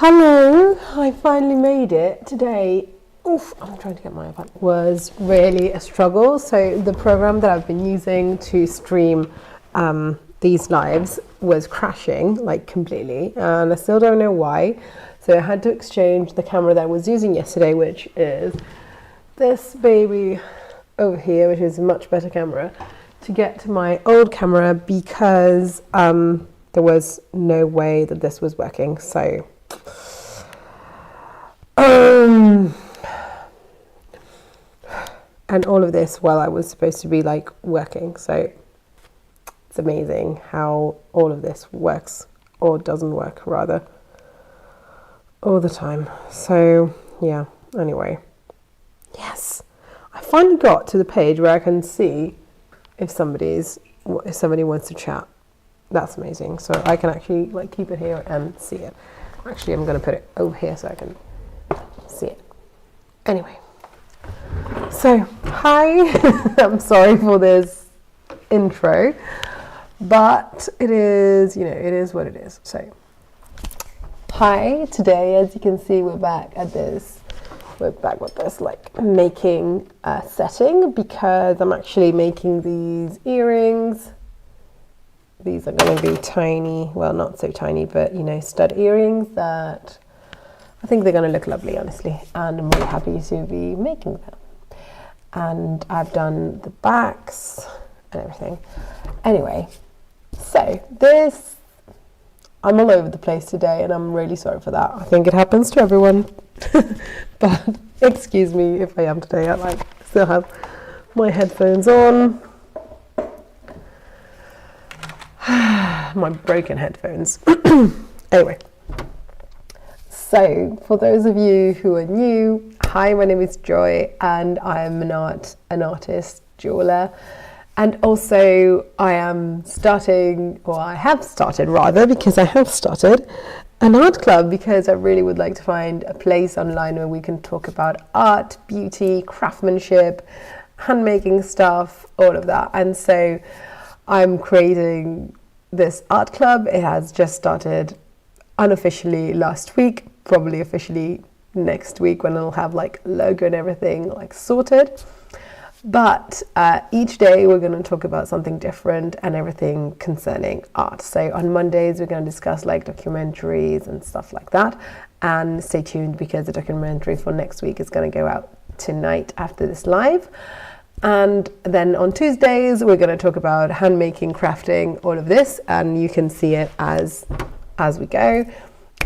Hello, I finally made it today. Oof, I'm trying to get my iPad. Was really a struggle. So the program that I've been using to stream these lives was crashing like completely, and I still don't know why. So I had to exchange the camera that I was using yesterday, which is this baby over here, which is a much better camera, to get to my old camera because there was no way that this was working. So and all of this while I was supposed to be like working. So it's amazing how all of this works, or doesn't work rather, all the time. So yeah, anyway, yes, I finally got to the page where I can see if somebody wants to chat. That's amazing. So I can actually like keep it here and see it. Actually, I'm going to put it over here so I can see it. Anyway, so hi. I'm sorry for this intro, but it is, it is what it is. So hi, today, as you can see, we're back with this like making setting, because I'm actually making these earrings. These are going to be tiny, well, not so tiny, but stud earrings that I think they're going to look lovely, honestly, and I'm really happy to be making them. And I've done the backs and everything. Anyway, so I'm all over the place today, and I'm really sorry for that. I think it happens to everyone, but excuse me if I am today. I still have my headphones on. My broken headphones. Anyway, so for those of you who are new, hi, my name is Joy, and I'm an artist jeweler, and also I have started an art club, because I really would like to find a place online where we can talk about art, beauty, craftsmanship, handmaking stuff, all of that. And so I'm creating this art club. It has just started unofficially last week, probably officially next week, when it'll have like logo and everything like sorted. But each day we're going to talk about something different and everything concerning art. So on Mondays we're going to discuss like documentaries and stuff like that. And stay tuned, because the documentary for next week is going to go out tonight after this live. And then on Tuesdays we're going to talk about handmaking, crafting, all of this, and you can see it as we go.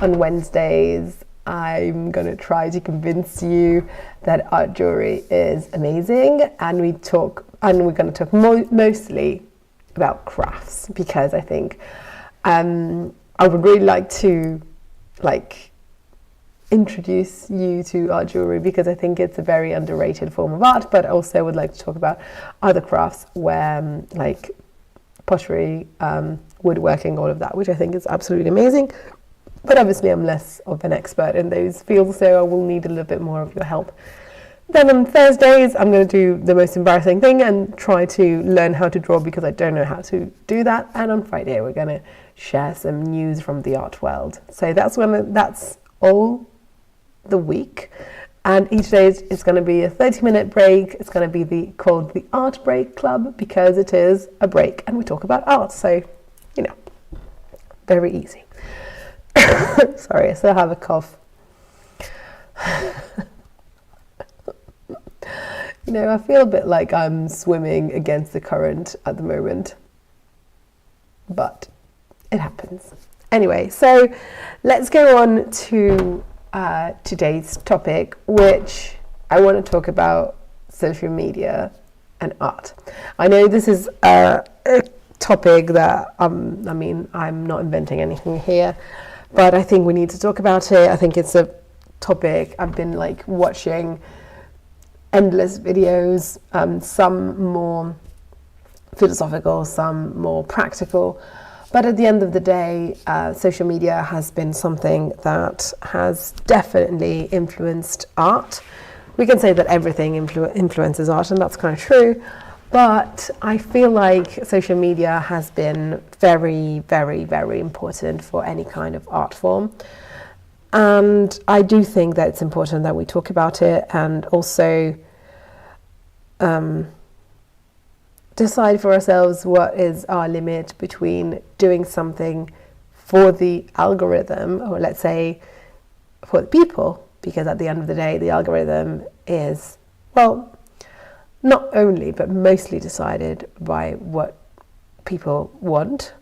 On Wednesdays I'm going to try to convince you that art jewelry is amazing, and we're going to talk mostly about crafts, because I think I would really like to introduce you to art jewelry, because I think it's a very underrated form of art. But also I would like to talk about other crafts, where like pottery, woodworking, all of that, which I think is absolutely amazing. But obviously I'm less of an expert in those fields, so I will need a little bit more of your help. Then on Thursdays I'm going to do the most embarrassing thing and try to learn how to draw, because I don't know how to do that. And on Friday we're going to share some news from the art world. So that's all the week, and each day is going to be a 30-minute break. It's going to be called the Art Break Club, because it is a break and we talk about art. So very easy. Sorry, I still have a cough. I feel a bit like I'm swimming against the current at the moment, but it happens. Anyway, so let's go on to today's topic, which I want to talk about social media and art. I know this is a topic that I'm not inventing anything here, but I think we need to talk about it. I think it's a topic I've been watching endless videos, some more philosophical, some more practical. But at the end of the day, social media has been something that has definitely influenced art. We can say that everything influences art, and that's kind of true. But I feel like social media has been very, very, very important for any kind of art form. And I do think that it's important that we talk about it, and also decide for ourselves what is our limit between doing something for the algorithm, or let's say for the people, because at the end of the day, the algorithm is, well, not only, but mostly decided by what people want,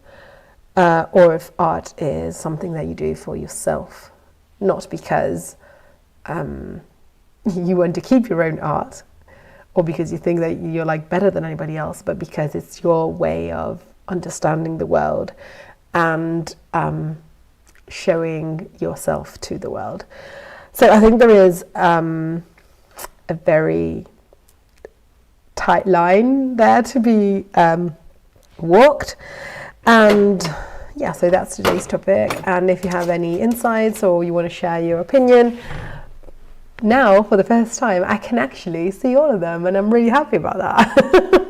or if art is something that you do for yourself, not because you want to keep your own art, or because you think that you're like better than anybody else, but because it's your way of understanding the world and showing yourself to the world. So I think there is a very tight line there to be walked. And yeah, so that's today's topic. And if you have any insights or you want to share your opinion, now for the first time I can actually see all of them, and I'm really happy about that.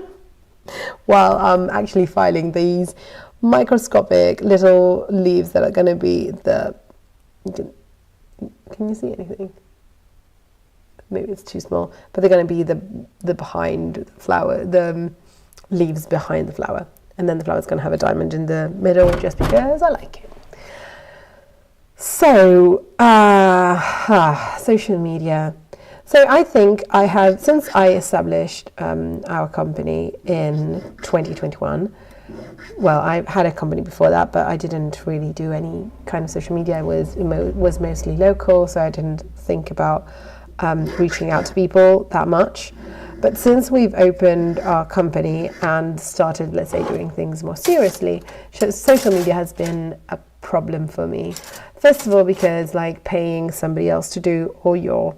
While I'm actually filing these microscopic little leaves that are going to be the, can you see anything? Maybe it's too small, but they're going to be the behind the flower, the leaves behind the flower, and then the flower's going to have a diamond in the middle just because I like it. So, social media. So I think I have, since I established our company in 2021, well, I had a company before that, but I didn't really do any kind of social media. It was mostly local, so I didn't think about reaching out to people that much. But since we've opened our company and started, let's say, doing things more seriously, social media has been a problem for me. First of all, because like paying somebody else to do all your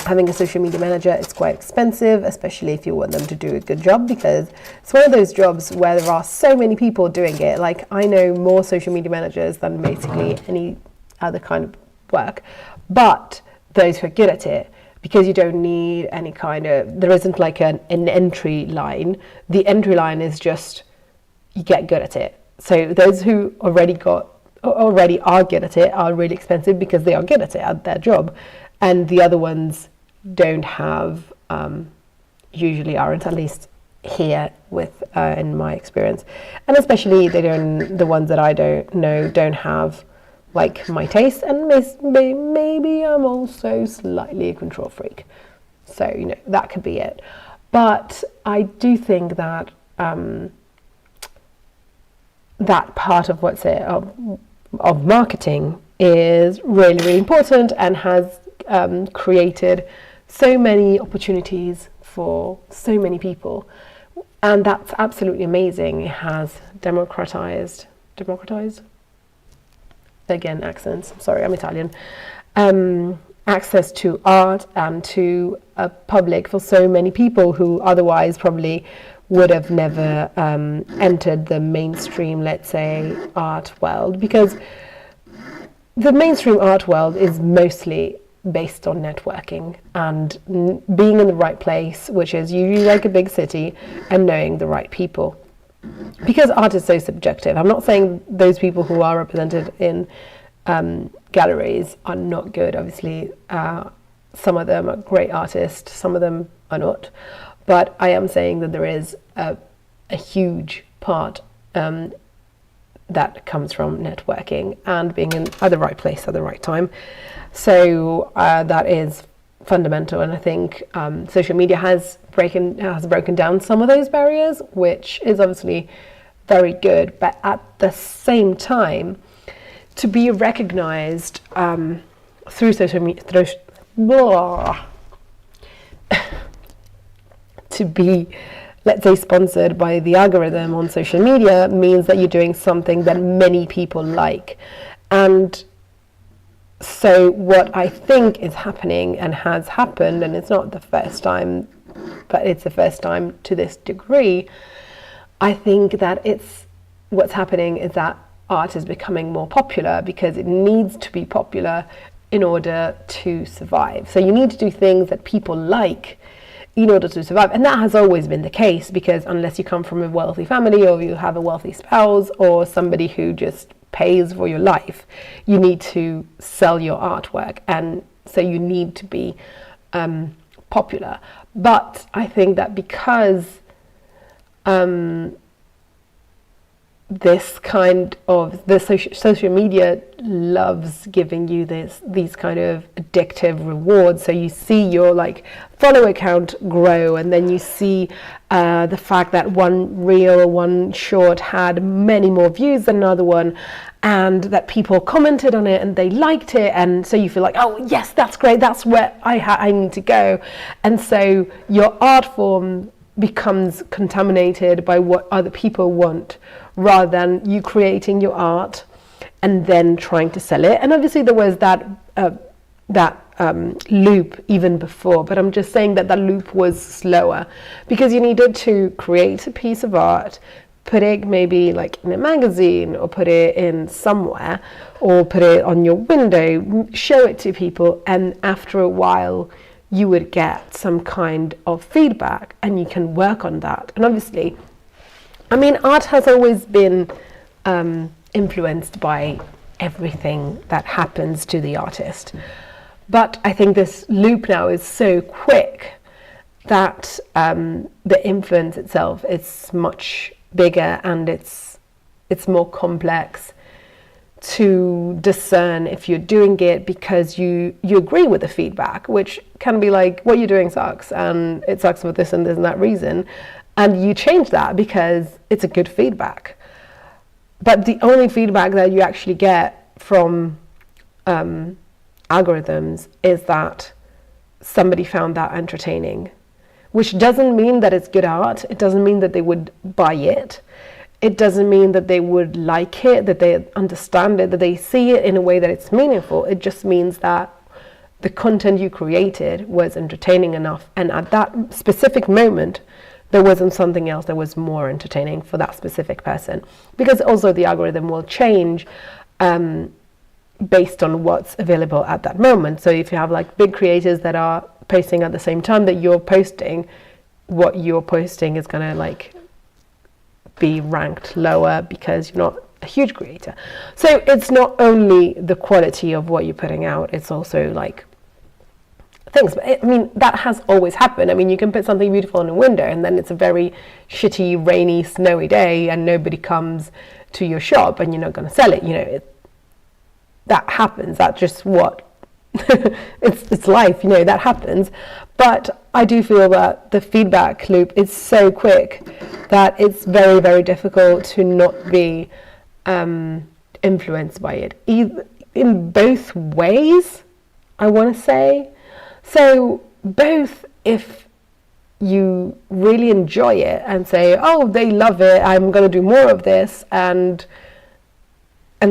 having a social media manager, it's quite expensive, especially if you want them to do a good job, because it's one of those jobs where there are so many people doing it. Like, I know more social media managers than basically any other kind of work, but those who are good at it, because you don't need any kind of, there isn't like an entry line. The entry line is just, you get good at it. So those who already are good at it are really expensive because they are good at it, at their job. And the other ones don't have, usually aren't, at least here with, in my experience. And especially the ones that I don't know don't have like my taste, and maybe I'm also slightly a control freak. So, you know, that could be it. But I do think that that part of of marketing is really, really important, and has created so many opportunities for so many people, and that's absolutely amazing. It has democratized, again, accents, sorry, I'm Italian, access to art and to a public for so many people who otherwise probably would have never entered the mainstream, let's say, art world, because the mainstream art world is mostly based on networking and being in the right place, which is usually like a big city, and knowing the right people. Because art is so subjective. I'm not saying those people who are represented in galleries are not good. Obviously, some of them are great artists, some of them are not. But I am saying that there is a huge part that comes from networking and being at the right place at the right time. So that is fundamental, and I think social media has broken down some of those barriers, which is obviously very good. But at the same time, to be recognized through social media, to be, let's say, sponsored by the algorithm on social media means that you're doing something that many people like. And so what I think is happening and has happened, and it's not the first time, but it's the first time to this degree, I think that what's happening is that art is becoming more popular because it needs to be popular in order to survive. So you need to do things that people like in order to survive. And that has always been the case, because unless you come from a wealthy family, or you have a wealthy spouse, or somebody who just pays for your life, you need to sell your artwork, and so you need to be popular. But I think that because this kind of the social media loves giving you these kind of addictive rewards, so you see your like follower count grow, and then you see the fact that one reel or one short had many more views than another one, and that people commented on it and they liked it, and so you feel like, oh yes, that's great, that's where I need to go. And so your art form becomes contaminated by what other people want, rather than you creating your art and then trying to sell it. And obviously there was that loop even before, but I'm just saying that loop was slower, because you needed to create a piece of art, put it maybe like in a magazine, or put it in somewhere, or put it on your window, show it to people, and after a while you would get some kind of feedback, and you can work on that. And obviously, I mean, art has always been influenced by everything that happens to the artist. But I think this loop now is so quick that the influence itself is much bigger, and it's more complex to discern if you're doing it because you agree with the feedback, which can be like, what you're doing sucks, and it sucks for this and this and that reason, and you change that because it's a good feedback. But the only feedback that you actually get from algorithms is that somebody found that entertaining, which doesn't mean that it's good art. It doesn't mean that they would buy it. It doesn't mean that they would like it, that they understand it, that they see it in a way that it's meaningful. It just means that the content you created was entertaining enough, and at that specific moment there wasn't something else that was more entertaining for that specific person. Because also the algorithm will change based on what's available at that moment. So if you have like big creators that are posting at the same time that you're posting, what you're posting is going to like be ranked lower because you're not a huge creator. So it's not only the quality of what you're putting out, it's also like things. But I mean, that has always happened. I mean, you can put something beautiful in a window and then it's a very shitty, rainy, snowy day and nobody comes to your shop and you're not going to sell it. You know, that happens. That's just what it's life, you know, that happens. But I do feel that the feedback loop is so quick that it's very, very difficult to not be influenced by it, in both ways, I want to say. So both, if you really enjoy it and say, oh, they love it, I'm going to do more of this, and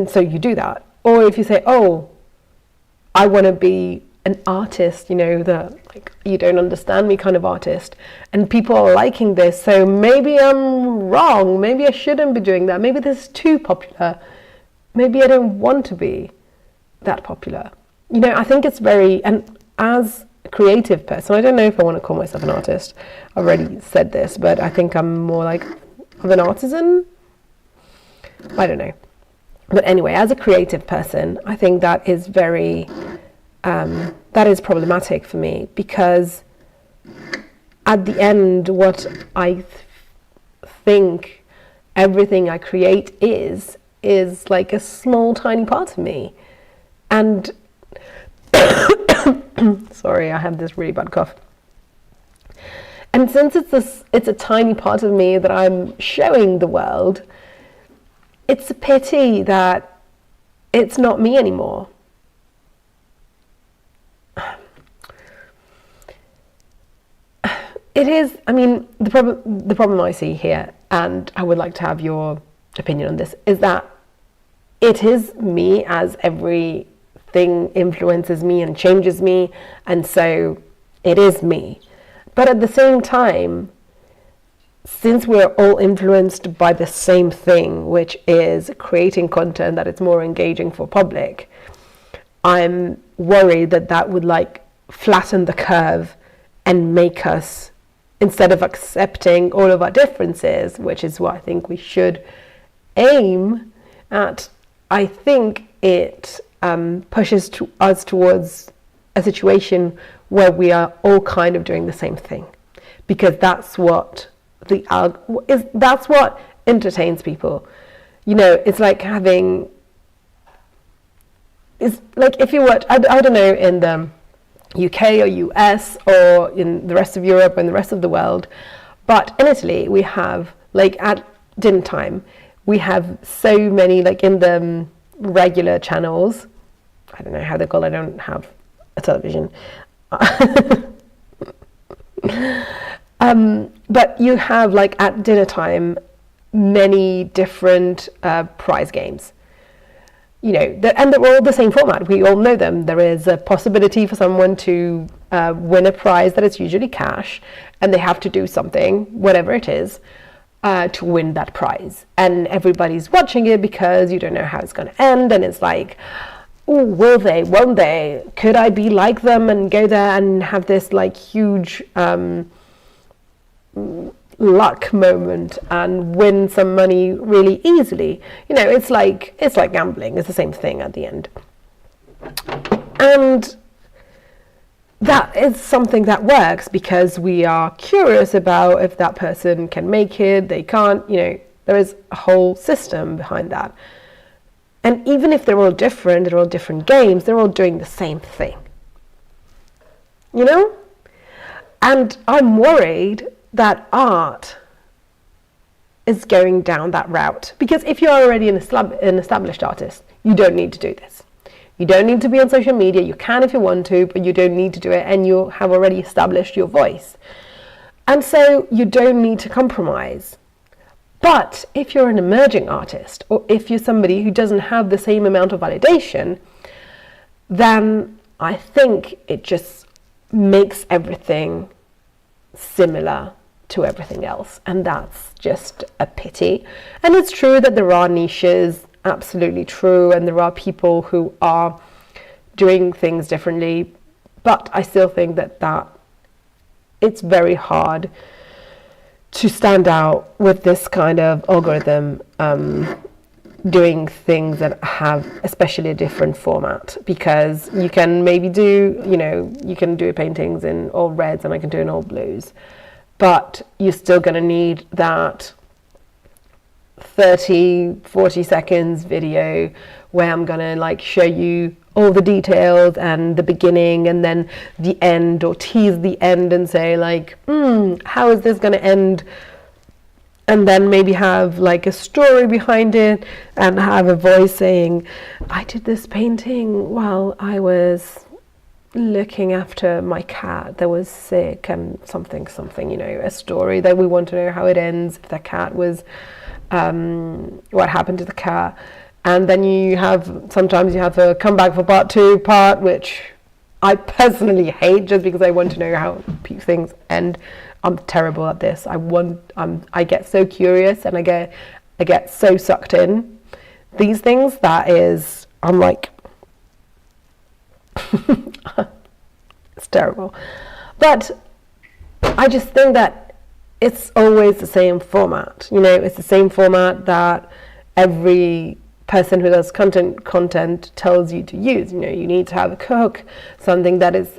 so you do that. Or if you say, oh, I want to be an artist, you know, the like you don't understand me kind of artist, and people are liking this, so maybe I'm wrong, maybe I shouldn't be doing that, maybe this is too popular, maybe I don't want to be that popular. You know, I think it's very, and as a creative person, I don't know if I want to call myself an artist, I've already said this, but I think I'm more like of an artisan, I don't know. But anyway, as a creative person, I think that is very that is problematic for me, because at the end, what I think everything I create is like a small, tiny part of me. And sorry, I have this really bad cough. And since it's a tiny part of me that I'm showing the world, it's a pity that it's not me anymore. It is, I mean, the problem I see here, and I would like to have your opinion on this, is that it is me, as everything influences me and changes me, and so it is me. But at the same time, since we're all influenced by the same thing, which is creating content that is more engaging for public, I'm worried that would like flatten the curve and make us, instead of accepting all of our differences, which is what I think we should aim at I think it pushes us towards a situation where we are all kind of doing the same thing, because that's what that's what entertains people. You know, it's like having, it's like if you watch, I don't know, in the UK or US or in the rest of Europe and the rest of the world, but in Italy we have, like, at dinner time we have so many, like, in the regular channels, I don't know how they're called, I don't have a television, but you have, like, at dinner time, many different prize games. You know, and they're all the same format. We all know them. There is a possibility for someone to win a prize that is usually cash, and they have to do something, whatever it is, to win that prize. And everybody's watching it because you don't know how it's going to end, and it's like, oh, will they, won't they? Could I be like them and go there and have this, like, huge luck moment and win some money really easily? You know, it's like gambling. It's the same thing at the end. And that is something that works because we are curious about if that person can make it, they can't, you know, there is a whole system behind that. And even if they're all different games, they're all doing the same thing. You know? And I'm worried that art is going down that route, because if you're already an established artist, you don't need to do this. You don't need to be on social media. You can if you want to, but you don't need to do it, and you have already established your voice. And so you don't need to compromise. But if you're an emerging artist, or if you're somebody who doesn't have the same amount of validation, then I think it just makes everything similar to everything else, and that's just a pity. And it's true that there are niches, absolutely true, and there are people who are doing things differently, but I still think that it's very hard to stand out with this kind of algorithm doing things that have especially a different format, because you can maybe do, you know, you can do paintings in all reds and I can do in all blues, but you're still going to need that 30-40 seconds video where I'm going to, like, show you all the details and the beginning and then the end, or tease the end and say, like, how is this going to end? And then maybe have, like, a story behind it and have a voice saying, I did this painting while I was looking after my cat that was sick, and something, you know, a story that we want to know how it ends, if the cat was, what happened to the cat. And then sometimes you have a comeback for part 2, which I personally hate, just because I want to know how things end. I'm terrible at this. I get so curious and I get so sucked in these things that is, I'm like, it's terrible. But I just think that it's always the same format. You know, it's the same format that every person who does content tells you to use. You know, you need to have a hook, something that is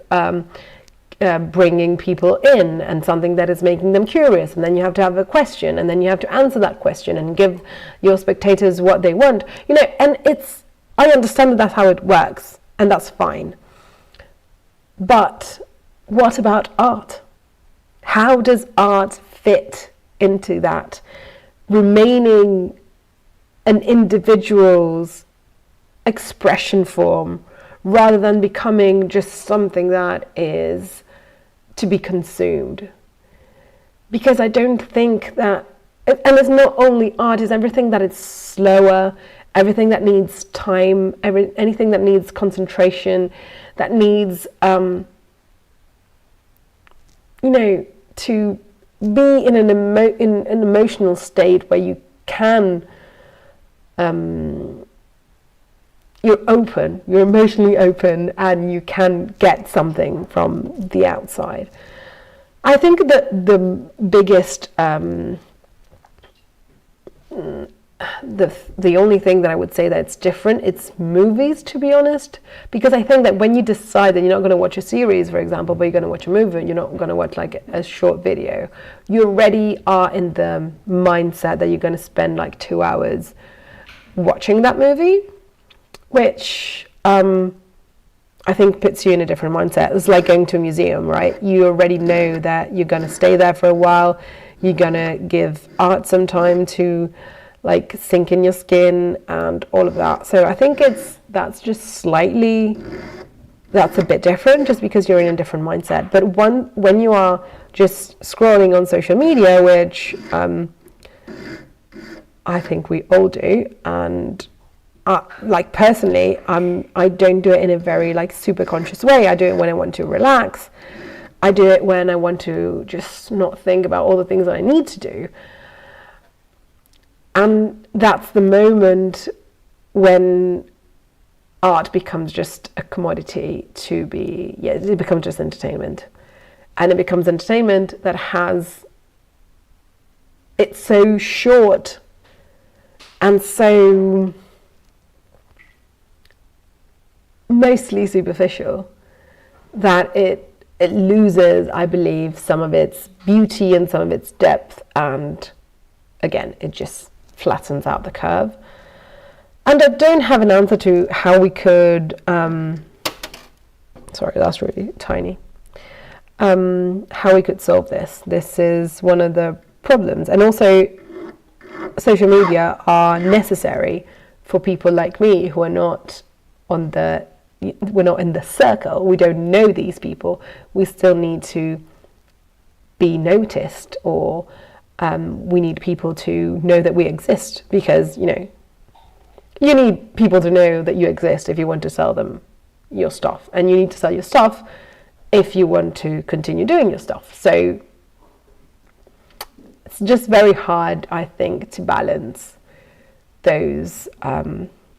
bringing people in, and something that is making them curious, and then you have to have a question, and then you have to answer that question and give your spectators what they want. You know, and I understand that that's how it works, and that's fine. But what about art? How does art fit into that, remaining an individual's expression form rather than becoming just something that is to be consumed? Because I don't think that, and it's not only art, it's everything that is slower, everything that needs time, anything that needs concentration, that needs, you know, to be in an emotional state where you can, you're open, you're emotionally open, and you can get something from the outside. I think that the biggest the only thing that I would say that's different, it's movies, to be honest, because I think that when you decide that you're not going to watch a series, for example, but you're going to watch a movie, and you're not going to watch like a short video, you already are in the mindset that you're going to spend like 2 hours watching that movie, which I think puts you in a different mindset. It's like going to a museum, right? You already know that you're going to stay there for a while, you're going to give art some time to like sink in your skin and all of that. So I think that's a bit different, just because you're in a different mindset. But when you are just scrolling on social media, which I think we all do, and like personally, I don't do it in a very like super conscious way. I do it when I want to relax. I do it when I want to just not think about all the things that I need to do. And that's the moment when art becomes just a commodity it becomes just entertainment. And it becomes entertainment that it's so short and so mostly superficial that it loses, I believe, some of its beauty and some of its depth, and again, it just flattens out the curve. And I don't have an answer to how we could sorry, that's really tiny. How we could solve this. This is one of the problems. And also, social media are necessary for people like me who are not we're not in the circle. We don't know these people. We still need to be noticed, or we need people to know that we exist, because you need people to know that you exist if you want to sell them your stuff, and you need to sell your stuff if you want to continue doing your stuff. So it's just very hard, I think, to balance those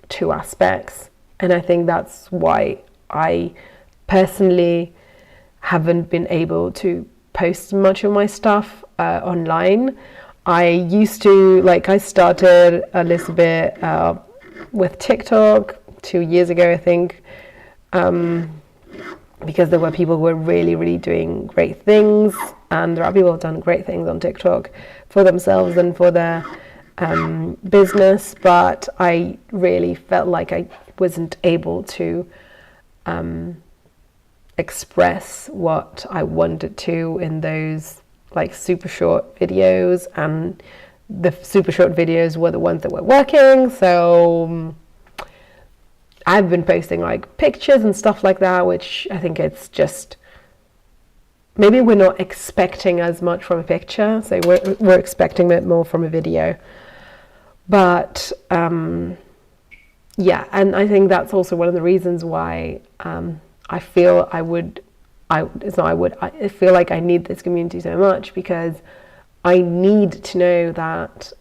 two aspects. And I think that's why I personally haven't been able to post much of my stuff online. I used to, I started a little bit with TikTok 2 years ago, I think, because there were people who were really, really doing great things, and there are people who have done great things on TikTok for themselves and for their business, but I really felt like I wasn't able to express what I wanted to in those super short videos, and the super short videos were the ones that were working. So I've been posting pictures and stuff like that, which I think it's just, maybe we're not expecting as much from a picture, so we're expecting a bit more from a video. But yeah, and I think that's also one of the reasons why I feel I feel like I need this community so much, because I need to know that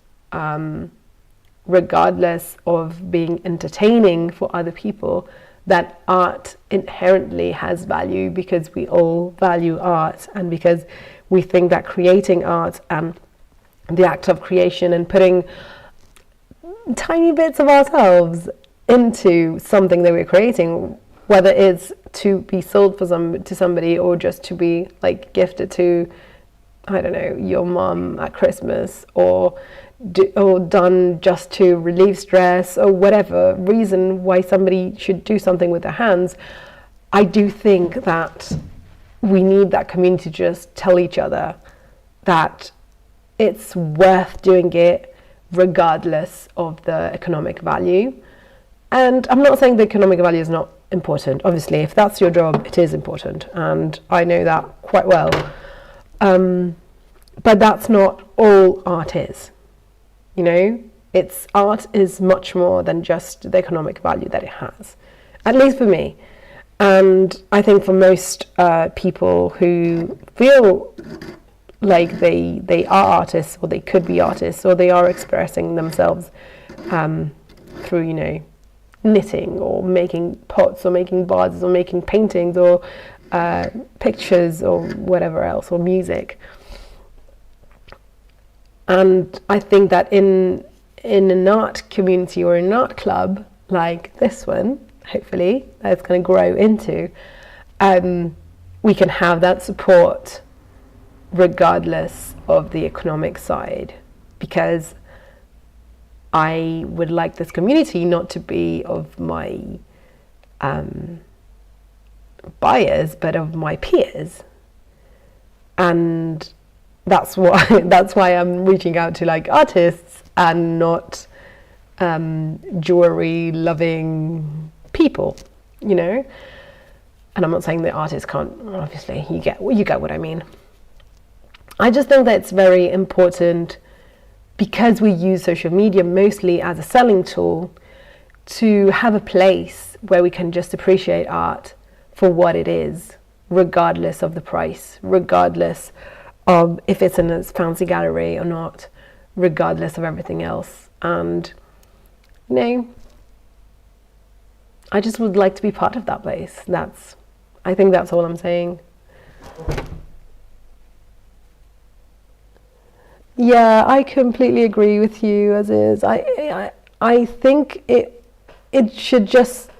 regardless of being entertaining for other people, that art inherently has value, because we all value art, and because we think that creating art and the act of creation and putting tiny bits of ourselves into something that we're creating, whether it's to be sold to somebody, or just to be gifted to, I don't know, your mom at Christmas, or done just to relieve stress, or whatever reason why somebody should do something with their hands, I do think that we need that community to just tell each other that it's worth doing it regardless of the economic value. And I'm not saying the economic value is not important. Obviously, if that's your job, it is important, and I know that quite well. But that's not all art is. Art is much more than just the economic value that it has, at least for me. And I think for most people who feel like they are artists, or they could be artists, or they are expressing themselves through, knitting, or making pots, or making vases, or making paintings, or pictures, or whatever else, or music. And I think that in in an art community or an art club like this one, hopefully, that's going to grow into, we can have that support regardless of the economic side, because I would like this community not to be of my buyers, but of my peers. And that's why I'm reaching out to like artists and not jewelry loving people, you know. And I'm not saying that artists can't, obviously, you get what I mean. I just think that it's very important, because we use social media mostly as a selling tool, to have a place where we can just appreciate art for what it is, regardless of the price, regardless of if it's in a fancy gallery or not, regardless of everything else. And, you know, I just would like to be part of that place. I think that's all I'm saying. Yeah, I completely agree with you, as is. I think it should just,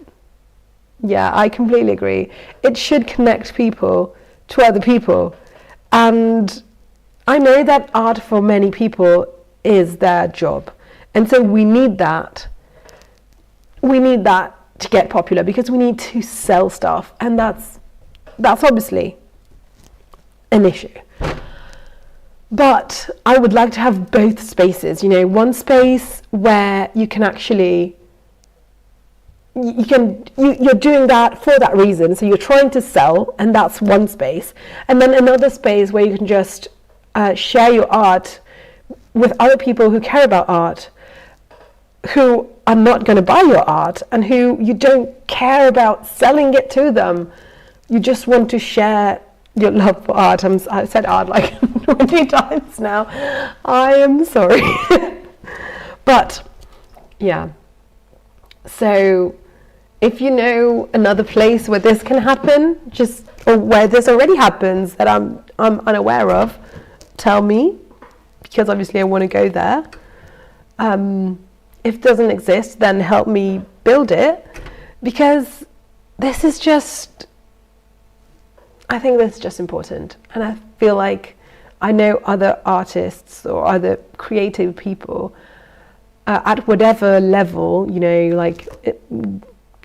yeah, I completely agree. It should connect people to other people. And I know that art for many people is their job. And so we need that. We need that to get popular, because we need to sell stuff. And that's obviously an issue. But I would like to have both spaces, you know, one space where you can actually, you're doing that for that reason. So you're trying to sell, and that's one space. And then another space where you can just share your art with other people who care about art, who are not going to buy your art, and who you don't care about selling it to them. You just want to share your love for art. I said art like 20 times now. I am sorry. But yeah. So if you know another place where this can happen, or where this already happens that I'm unaware of, tell me, because obviously I want to go there. If it doesn't exist, then help me build it, because this is just, I think this is just important. And I feel like I know other artists or other creative people at whatever level, you know, like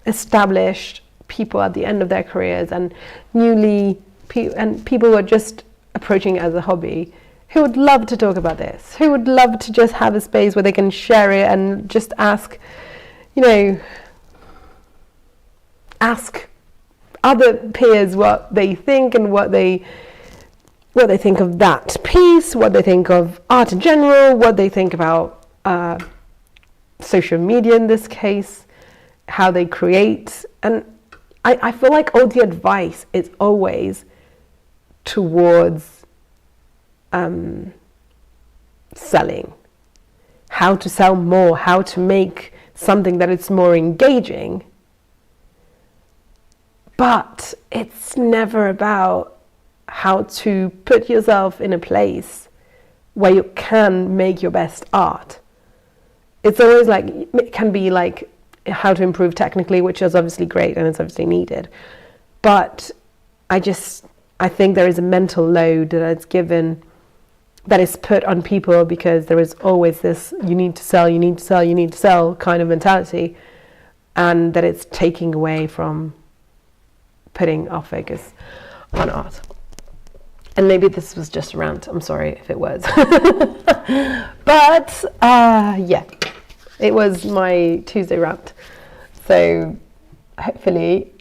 established people at the end of their careers, and people who are just approaching it as a hobby, who would love to talk about this, who would love to just have a space where they can share it and just ask, you know, ask other peers what they think, and what they think of that piece, what they think of art in general, what they think about social media in this case, how they create. And I feel like all the advice is always towards selling, how to sell more, how to make something that is more engaging. But it's never about how to put yourself in a place where you can make your best art. It's always like, it can be like how to improve technically, which is obviously great and it's obviously needed. But I think there is a mental load that is put on people, because there is always this, you need to sell kind of mentality, and that it's taking away from putting our focus on art. And maybe this was just a rant, I'm sorry if it was. But yeah, it was my Tuesday rant. So hopefully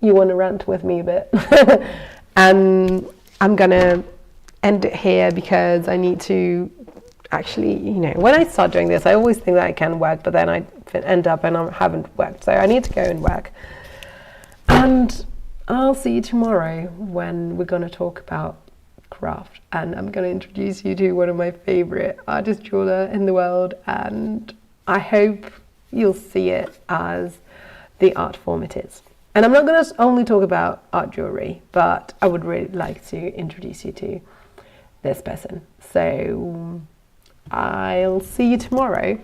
you want to rant with me a bit. And I'm gonna end it here, because I need to actually, you know, when I start doing this, I always think that I can work, but then I end up and I haven't worked. So I need to go and work. And I'll see you tomorrow when we're going to talk about craft. And I'm going to introduce you to one of my favorite artist jeweler in the world. And I hope you'll see it as the art form it is. And I'm not going to only talk about art jewelry, but I would really like to introduce you to this person. So I'll see you tomorrow.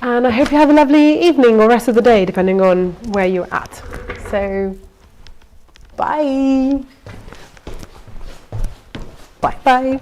And I hope you have a lovely evening or rest of the day, depending on where you're at. So, bye. Bye-bye.